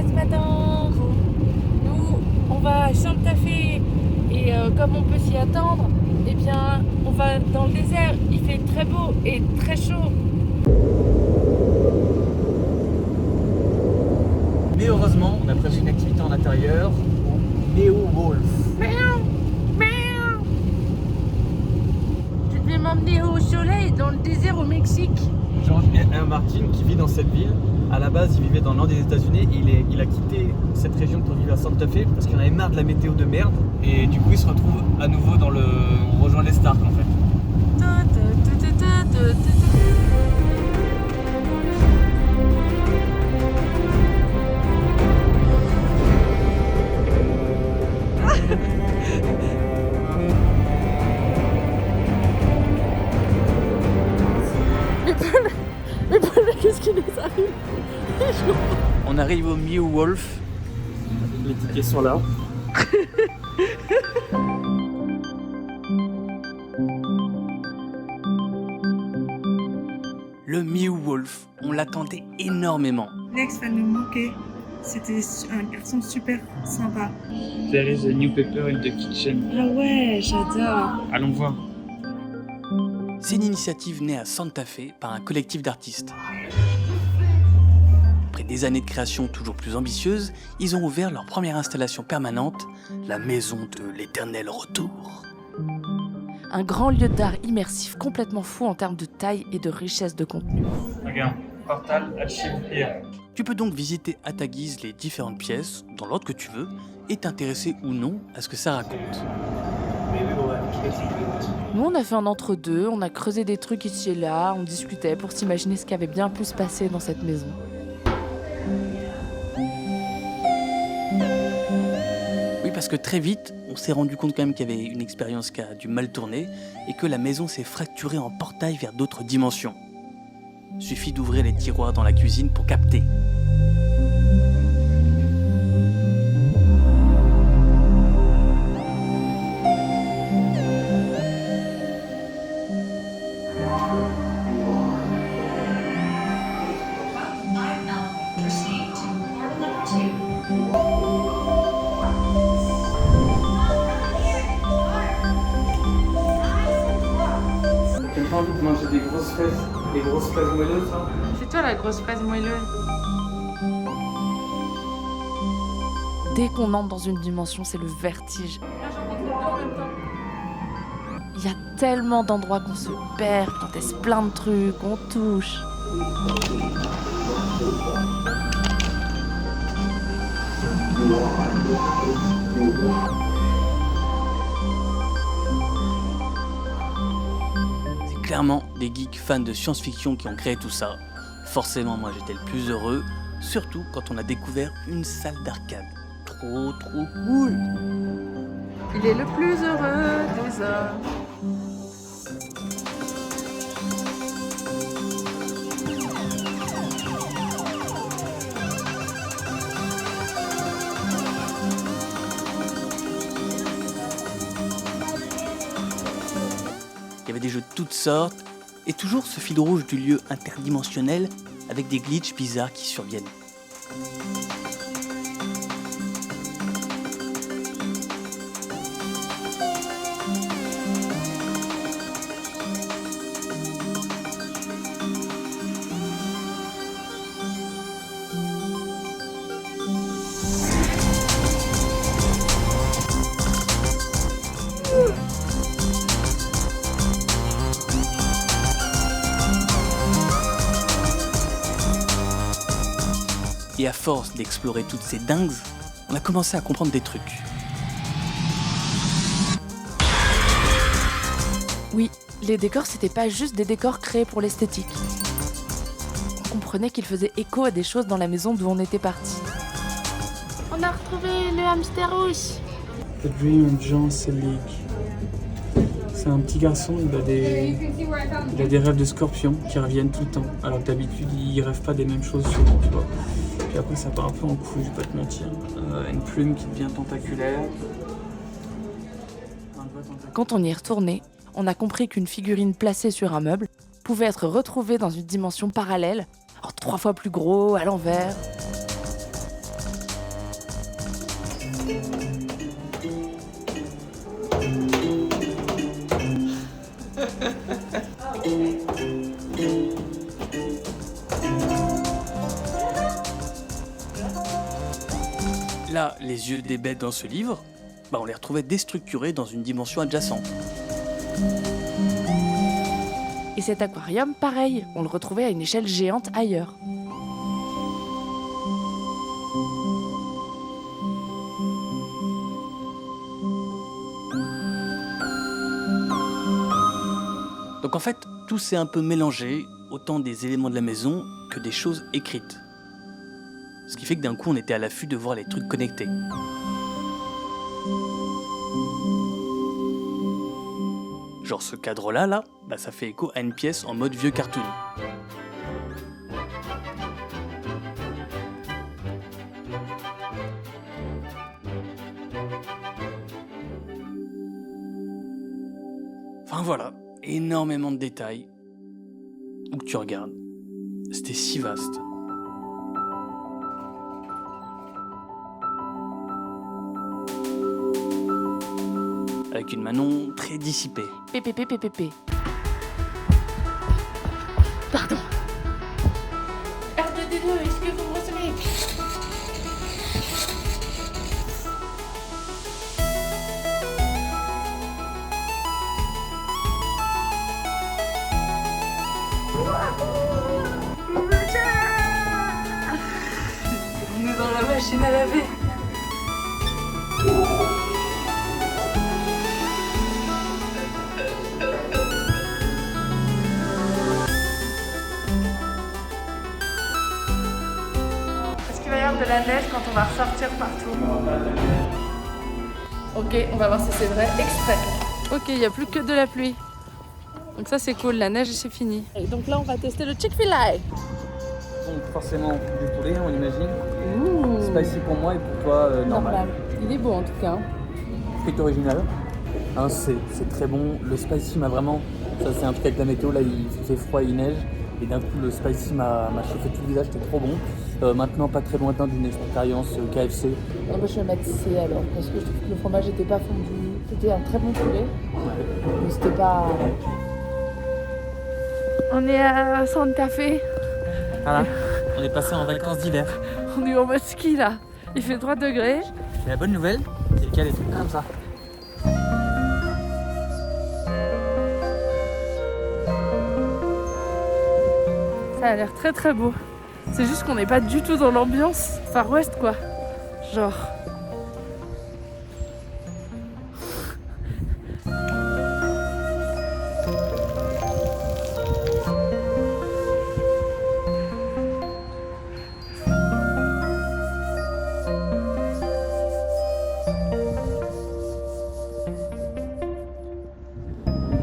ce matin. Nous, on va à Santa Fe et comme on peut s'y attendre, eh bien, on va dans le désert. Il fait très beau et très chaud. Mais heureusement, on a prévu une activité en intérieur au Neo Wolf. Miaou, miaou. Tu devais m'emmener au soleil dans le désert au Mexique. George R. Martin qui vit dans cette ville. À la base, il vivait dans le nord des États-Unis. Il a quitté cette région pour vivre à Santa Fe parce qu'il en avait marre de la météo de merde. Et du coup, il se retrouve à nouveau on rejoint les Stark en fait. Mais qu'est-ce qui nous arrive? On arrive au Mew Wolf. Les tickets sont là. Le Mew Wolf, on l'attendait énormément. Lex va nous manquer. C'était un garçon super sympa. There is a new pepper in the kitchen. Ah ouais, j'adore. Allons voir. C'est une initiative née à Santa Fe par un collectif d'artistes. Après des années de création toujours plus ambitieuses, ils ont ouvert leur première installation permanente, la Maison de l'Éternel Retour. Un grand lieu d'art immersif complètement fou en termes de taille et de richesse de contenu. Regarde, portal archive here. Tu peux donc visiter à ta guise les différentes pièces, dans l'ordre que tu veux, et t'intéresser ou non à ce que ça raconte. Nous, on a fait un entre-deux, on a creusé des trucs ici et là, on discutait pour s'imaginer ce qui avait bien pu se passer dans cette maison. Oui, parce que très vite, on s'est rendu compte quand même qu'il y avait une expérience qui a dû mal tourner et que la maison s'est fracturée en portail vers d'autres dimensions. Suffit d'ouvrir les tiroirs dans la cuisine pour capter. T'as pas envie de manger des grosses fraises moelleuses là? C'est toi la grosse fraise moelleuse. Dès qu'on entre dans une dimension, c'est le vertige. Il y a tellement d'endroits qu'on se perd, qu'on teste plein de trucs, qu'on touche. C'est clairement des geeks fans de science-fiction qui ont créé tout ça. Forcément, moi j'étais le plus heureux, surtout quand on a découvert une salle d'arcade. Trop cool! Il est le plus heureux des hommes. Il y avait des jeux de toutes sortes, et toujours ce fil rouge du lieu interdimensionnel avec des glitches bizarres qui surviennent. Et à force d'explorer toutes ces dingues, on a commencé à comprendre des trucs. Oui, les décors, c'était pas juste des décors créés pour l'esthétique. On comprenait qu'ils faisaient écho à des choses dans la maison d'où on était parti. On a retrouvé le hamster rouge. The Dream of Jean Selig. C'est un petit garçon, il a des rêves de scorpion qui reviennent tout le temps. Alors que d'habitude, il rêve pas des mêmes choses souvent, tu vois. Puis après, ça part un peu en couille, je vais pas te mentir. Une plume qui devient tentaculaire. Quand on y est retourné, on a compris qu'une figurine placée sur un meuble pouvait être retrouvée dans une dimension parallèle, alors 3 fois plus gros, à l'envers. Là, les yeux des bêtes dans ce livre, on les retrouvait déstructurés dans une dimension adjacente. Et cet aquarium, pareil, on le retrouvait à une échelle géante ailleurs. Donc en fait, tout s'est un peu mélangé, autant des éléments de la maison que des choses écrites. Ce qui fait que d'un coup, on était à l'affût de voir les trucs connectés. Genre ce cadre-là, ça fait écho à une pièce en mode vieux cartoon. Enfin voilà, énormément de détails. Où que tu regardes, c'était si vaste. Avec une Manon très dissipée. PPP. Pardon. R2D2, est-ce que vous me recevez? On est dans la machine à laver. De la neige quand on va ressortir partout. Ok, on va voir si c'est vrai. Extrait. Ok, il n'y a plus que de la pluie. Donc ça c'est cool, la neige c'est fini. Et donc là on va tester le Chick-fil-A. Donc forcément du poulet, on imagine. Ouh. Spicy pour moi et pour toi normal. Il est beau en tout cas. Frites original. Hein, c'est très bon. Le spicy m'a vraiment... Ça c'est un truc avec la météo, là il fait froid et il neige. Et d'un coup, le spicy m'a chauffé tout le visage, c'était trop bon. Maintenant, pas très lointain d'une expérience KFC. Non, je vais mettre C alors, parce que je trouve que le fromage n'était pas fondu. C'était un très bon poulet, mais c'était pas... On est à Santa Fe. Voilà, on est passé en vacances d'hiver. On est en mode ski là. Il fait 3 degrés. Et la bonne nouvelle, c'est qu'il y a des trucs comme ça. Ça a l'air très très beau. C'est juste qu'on n'est pas du tout dans l'ambiance Far West quoi. Genre.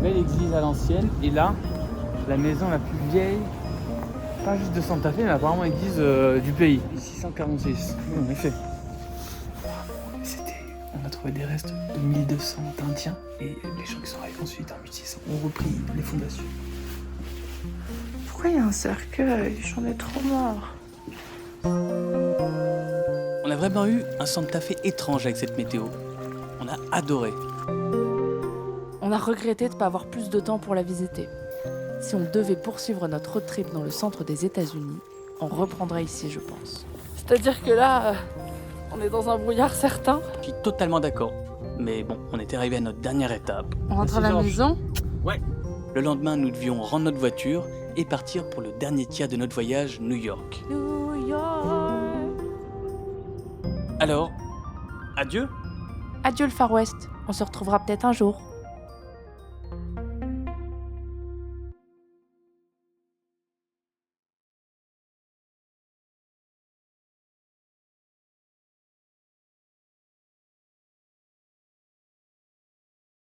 Belle église à l'ancienne. Et là, la maison la plus vieille. Pas juste de Santa Fe, mais apparemment église du pays. 646. En effet. On a trouvé des restes de 1200 d'Indiens et les gens qui sont arrivés ensuite en 1600 ont repris les fondations. Pourquoi il y a un cercueil? J'en ai trop marre. On a vraiment eu un Santa Fe étrange avec cette météo. On a adoré. On a regretté de ne pas avoir plus de temps pour la visiter. Si on devait poursuivre notre road trip dans le centre des États-Unis, on reprendrait ici, je pense. C'est-à-dire que là, on est dans un brouillard certain. Je suis totalement d'accord. Mais bon, on était arrivé à notre dernière étape. On rentre à la maison. Ouais. Le lendemain, nous devions rendre notre voiture et partir pour le dernier tiers de notre voyage New York. New York. Alors, adieu. Adieu le Far West. On se retrouvera peut-être un jour.